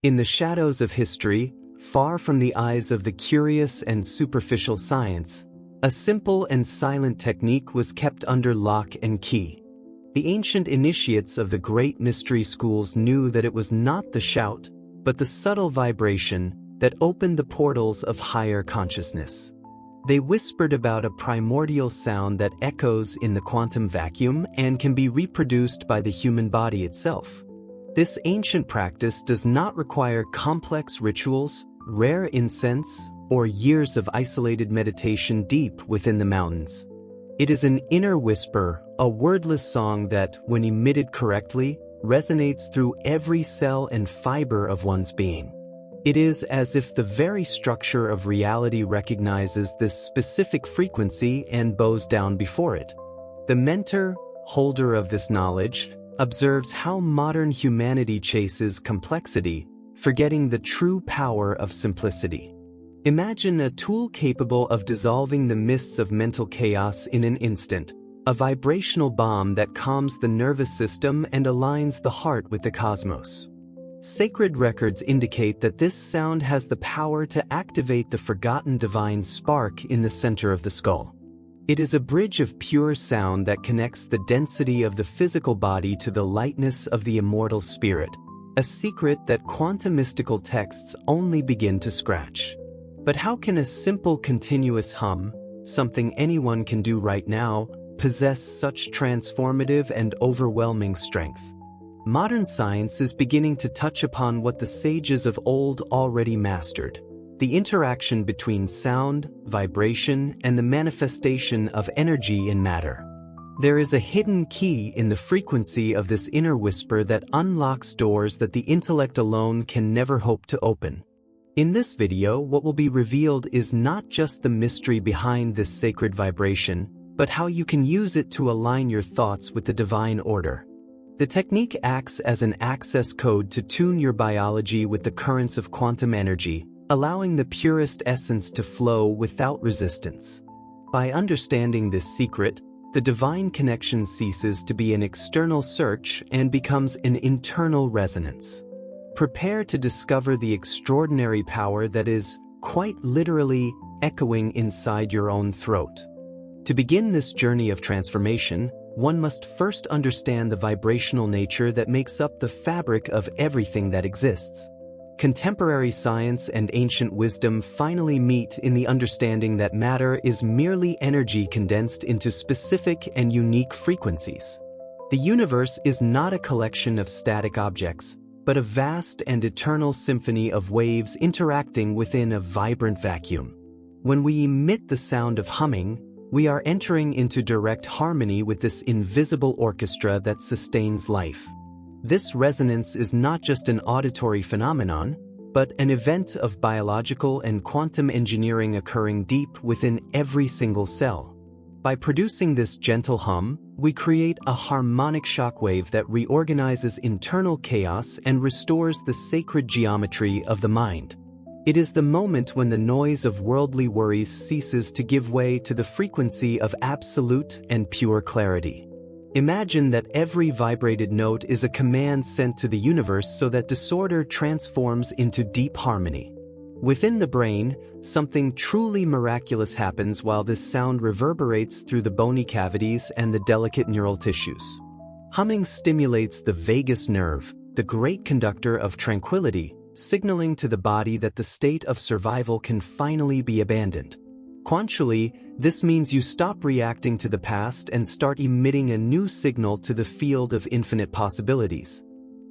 In the shadows of history, far from the eyes of the curious and superficial science, a simple and silent technique was kept under lock and key. The ancient initiates of the great mystery schools knew that it was not the shout, but the subtle vibration that opened the portals of higher consciousness. They whispered about a primordial sound that echoes in the quantum vacuum and can be reproduced by the human body itself. This ancient practice does not require complex rituals, rare incense, or years of isolated meditation deep within the mountains. It is an inner whisper, a wordless song that, when emitted correctly, resonates through every cell and fiber of one's being. It is as if the very structure of reality recognizes this specific frequency and bows down before it. The mentor, holder of this knowledge, observes how modern humanity chases complexity, forgetting the true power of simplicity. Imagine a tool capable of dissolving the mists of mental chaos in an instant, a vibrational balm that calms the nervous system and aligns the heart with the cosmos. Sacred records indicate that this sound has the power to activate the forgotten divine spark in the center of the skull. It is a bridge of pure sound that connects the density of the physical body to the lightness of the immortal spirit, a secret that quantum mystical texts only begin to scratch. But how can a simple continuous hum, something anyone can do right now, possess such transformative and overwhelming strength? Modern science is beginning to touch upon what the sages of old already mastered: the interaction between sound, vibration, and the manifestation of energy in matter. There is a hidden key in the frequency of this inner whisper that unlocks doors that the intellect alone can never hope to open. In this video, what will be revealed is not just the mystery behind this sacred vibration, but how you can use it to align your thoughts with the divine order. The technique acts as an access code to tune your biology with the currents of quantum energy, allowing the purest essence to flow without resistance. By understanding this secret, the divine connection ceases to be an external search and becomes an internal resonance. Prepare to discover the extraordinary power that is, quite literally, echoing inside your own throat. To begin this journey of transformation, one must first understand the vibrational nature that makes up the fabric of everything that exists. Contemporary science and ancient wisdom finally meet in the understanding that matter is merely energy condensed into specific and unique frequencies. The universe is not a collection of static objects, but a vast and eternal symphony of waves interacting within a vibrant vacuum. When we emit the sound of humming, we are entering into direct harmony with this invisible orchestra that sustains life. This resonance is not just an auditory phenomenon, but an event of biological and quantum engineering occurring deep within every single cell. By producing this gentle hum, we create a harmonic shockwave that reorganizes internal chaos and restores the sacred geometry of the mind. It is the moment when the noise of worldly worries ceases to give way to the frequency of absolute and pure clarity. Imagine that every vibrated note is a command sent to the universe so that disorder transforms into deep harmony. Within the brain, something truly miraculous happens while this sound reverberates through the bony cavities and the delicate neural tissues. Humming stimulates the vagus nerve, the great conductor of tranquility, signaling to the body that the state of survival can finally be abandoned. Quantually, this means you stop reacting to the past and start emitting a new signal to the field of infinite possibilities.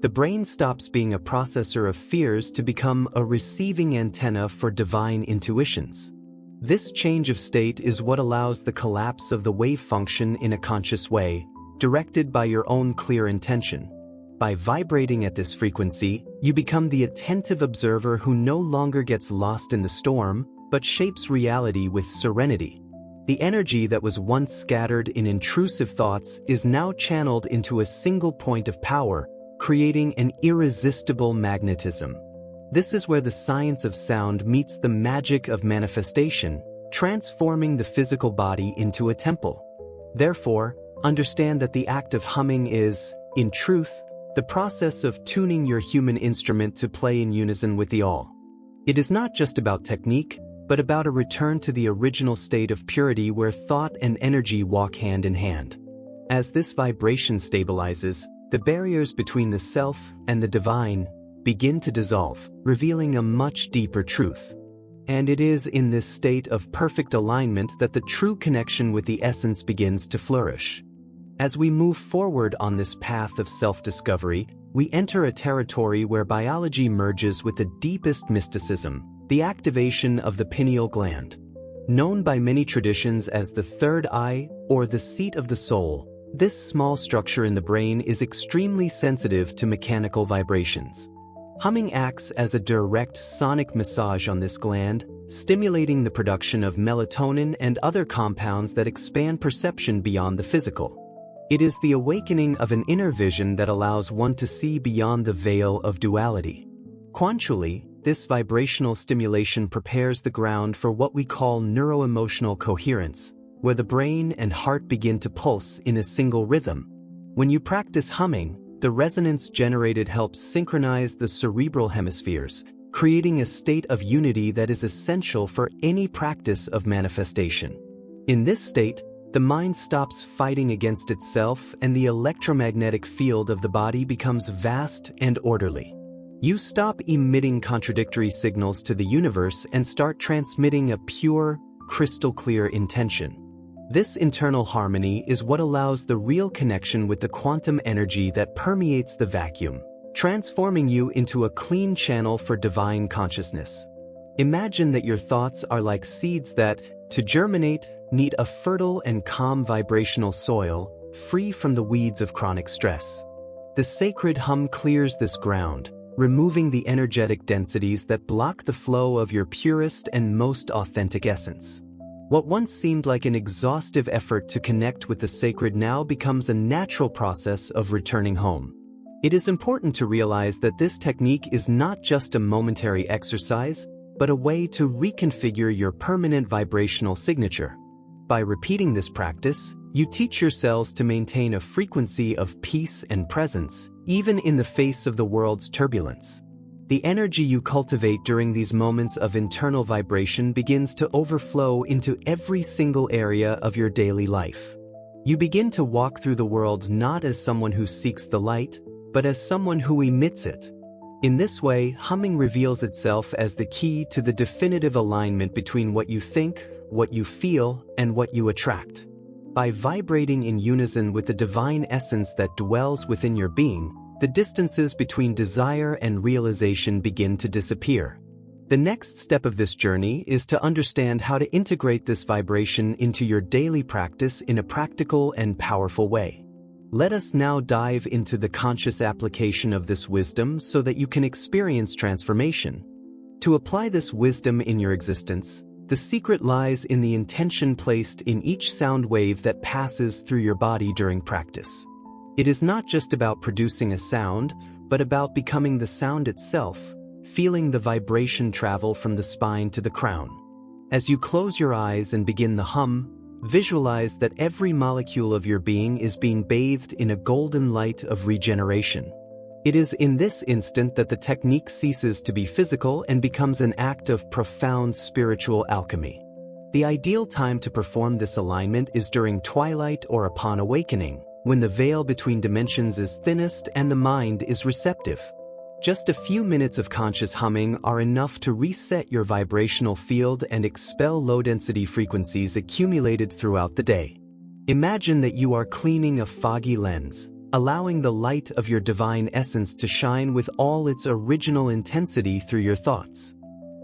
The brain stops being a processor of fears to become a receiving antenna for divine intuitions. This change of state is what allows the collapse of the wave function in a conscious way, directed by your own clear intention. By vibrating at this frequency, you become the attentive observer who no longer gets lost in the storm, but shapes reality with serenity. The energy that was once scattered in intrusive thoughts is now channeled into a single point of power, creating an irresistible magnetism. This is where the science of sound meets the magic of manifestation, transforming the physical body into a temple. Therefore, understand that the act of humming is, in truth, the process of tuning your human instrument to play in unison with the all. It is not just about technique, but about a return to the original state of purity where thought and energy walk hand in hand. As this vibration stabilizes, the barriers between the self and the divine begin to dissolve, revealing a much deeper truth. And it is in this state of perfect alignment that the true connection with the essence begins to flourish. As we move forward on this path of self-discovery, we enter a territory where biology merges with the deepest mysticism, the activation of the pineal gland. Known by many traditions as the third eye or the seat of the soul, this small structure in the brain is extremely sensitive to mechanical vibrations. Humming acts as a direct sonic massage on this gland, stimulating the production of melatonin and other compounds that expand perception beyond the physical. It is the awakening of an inner vision that allows one to see beyond the veil of duality. Quantually, this vibrational stimulation prepares the ground for what we call neuroemotional coherence, where the brain and heart begin to pulse in a single rhythm. When you practice humming, the resonance generated helps synchronize the cerebral hemispheres, creating a state of unity that is essential for any practice of manifestation. In this state, the mind stops fighting against itself and the electromagnetic field of the body becomes vast and orderly. You stop emitting contradictory signals to the universe and start transmitting a pure, crystal-clear intention. This internal harmony is what allows the real connection with the quantum energy that permeates the vacuum, transforming you into a clean channel for divine consciousness. Imagine that your thoughts are like seeds that, to germinate, need a fertile and calm vibrational soil, free from the weeds of chronic stress. The sacred hum clears this ground, removing the energetic densities that block the flow of your purest and most authentic essence. What once seemed like an exhaustive effort to connect with the sacred now becomes a natural process of returning home. It is important to realize that this technique is not just a momentary exercise, but a way to reconfigure your permanent vibrational signature. By repeating this practice, you teach your cells to maintain a frequency of peace and presence, even in the face of the world's turbulence. The energy you cultivate during these moments of internal vibration begins to overflow into every single area of your daily life. You begin to walk through the world not as someone who seeks the light, but as someone who emits it. In this way, humming reveals itself as the key to the definitive alignment between what you think, what you feel, and what you attract. By vibrating in unison with the divine essence that dwells within your being, the distances between desire and realization begin to disappear. The next step of this journey is to understand how to integrate this vibration into your daily practice in a practical and powerful way. Let us now dive into the conscious application of this wisdom so that you can experience transformation. To apply this wisdom in your existence, the secret lies in the intention placed in each sound wave that passes through your body during practice. It is not just about producing a sound, but about becoming the sound itself, feeling the vibration travel from the spine to the crown. As you close your eyes and begin the hum, visualize that every molecule of your being is being bathed in a golden light of regeneration. It is in this instant that the technique ceases to be physical and becomes an act of profound spiritual alchemy. The ideal time to perform this alignment is during twilight or upon awakening, when the veil between dimensions is thinnest and the mind is receptive. Just a few minutes of conscious humming are enough to reset your vibrational field and expel low-density frequencies accumulated throughout the day. Imagine that you are cleaning a foggy lens, allowing the light of your divine essence to shine with all its original intensity through your thoughts.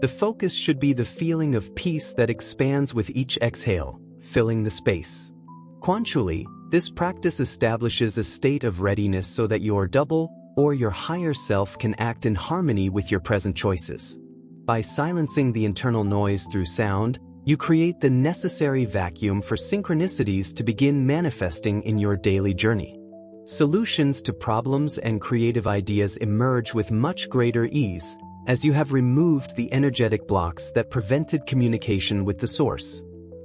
The focus should be the feeling of peace that expands with each exhale, filling the space. Quantually, this practice establishes a state of readiness so that your double or your higher self can act in harmony with your present choices. By silencing the internal noise through sound, you create the necessary vacuum for synchronicities to begin manifesting in your daily journey. Solutions to problems and creative ideas emerge with much greater ease as you have removed the energetic blocks that prevented communication with the source.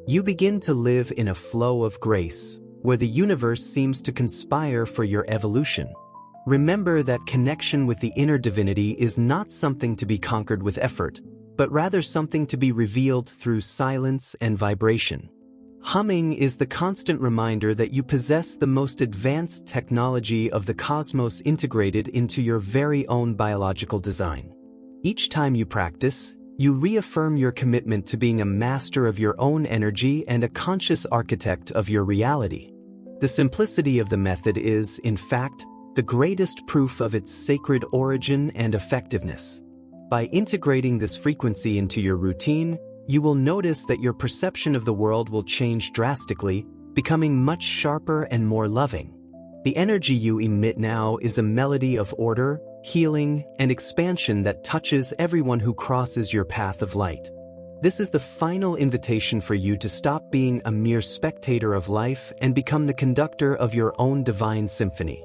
You begin to live in a flow of grace, where the universe seems to conspire for your evolution. Remember that connection with the inner divinity is not something to be conquered with effort, but rather something to be revealed through silence and vibration. Humming is the constant reminder that you possess the most advanced technology of the cosmos integrated into your very own biological design. Each time you practice, you reaffirm your commitment to being a master of your own energy and a conscious architect of your reality. The simplicity of the method is, in fact, the greatest proof of its sacred origin and effectiveness. By integrating this frequency into your routine, you will notice that your perception of the world will change drastically, becoming much sharper and more loving. The energy you emit now is a melody of order, healing, and expansion that touches everyone who crosses your path of light. This is the final invitation for you to stop being a mere spectator of life and become the conductor of your own divine symphony.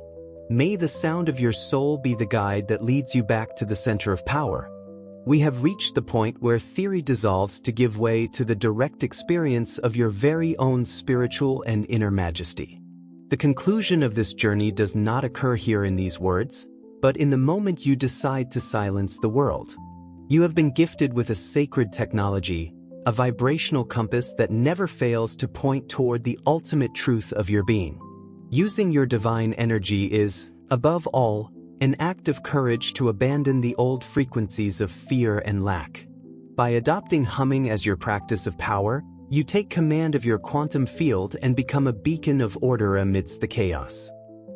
May the sound of your soul be the guide that leads you back to the center of power. We have reached the point where theory dissolves to give way to the direct experience of your very own spiritual and inner majesty. The conclusion of this journey does not occur here in these words, but in the moment you decide to silence the world. You have been gifted with a sacred technology, a vibrational compass that never fails to point toward the ultimate truth of your being. Using your divine energy is, above all, an act of courage to abandon the old frequencies of fear and lack. By adopting humming as your practice of power, you take command of your quantum field and become a beacon of order amidst the chaos.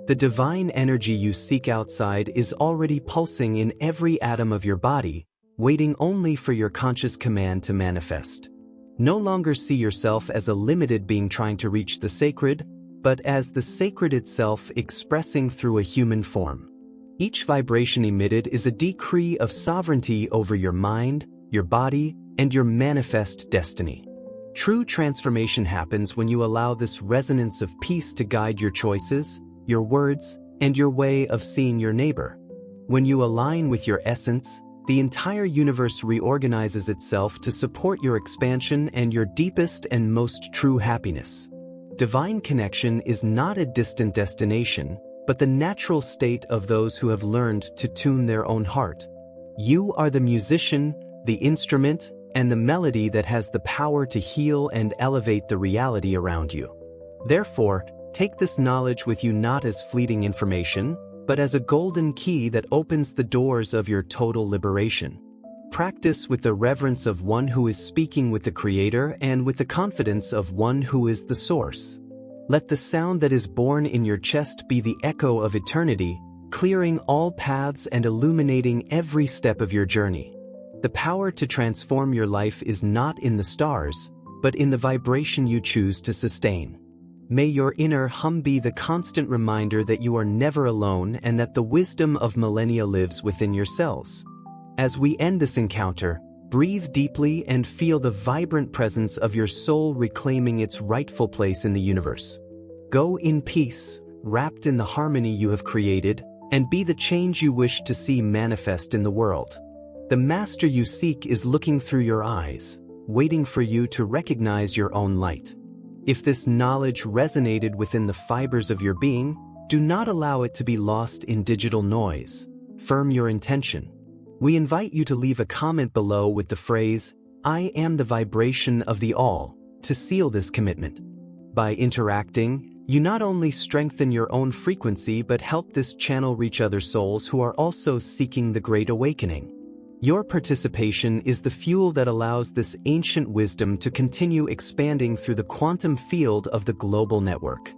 The divine energy you seek outside is already pulsing in every atom of your body, waiting only for your conscious command to manifest. No longer see yourself as a limited being trying to reach the sacred, but as the sacred itself expressing through a human form. Each vibration emitted is a decree of sovereignty over your mind, your body, and your manifest destiny. True transformation happens when you allow this resonance of peace to guide your choices, your words, and your way of seeing your neighbor. When you align with your essence, the entire universe reorganizes itself to support your expansion and your deepest and most true happiness. Divine connection is not a distant destination, but the natural state of those who have learned to tune their own heart. You are the musician, the instrument, and the melody that has the power to heal and elevate the reality around you. Therefore, take this knowledge with you not as fleeting information, but as a golden key that opens the doors of your total liberation. Practice with the reverence of one who is speaking with the Creator and with the confidence of one who is the Source. Let the sound that is born in your chest be the echo of eternity, clearing all paths and illuminating every step of your journey. The power to transform your life is not in the stars, but in the vibration you choose to sustain. May your inner hum be the constant reminder that you are never alone and that the wisdom of millennia lives within your cells. As we end this encounter, breathe deeply and feel the vibrant presence of your soul reclaiming its rightful place in the universe. Go in peace, wrapped in the harmony you have created, and be the change you wish to see manifest in the world. The master you seek is looking through your eyes, waiting for you to recognize your own light. If this knowledge resonated within the fibers of your being, do not allow it to be lost in digital noise. Firm your intention. We invite you to leave a comment below with the phrase, "I am the vibration of the all," to seal this commitment. By interacting, you not only strengthen your own frequency but help this channel reach other souls who are also seeking the great awakening. Your participation is the fuel that allows this ancient wisdom to continue expanding through the quantum field of the global network.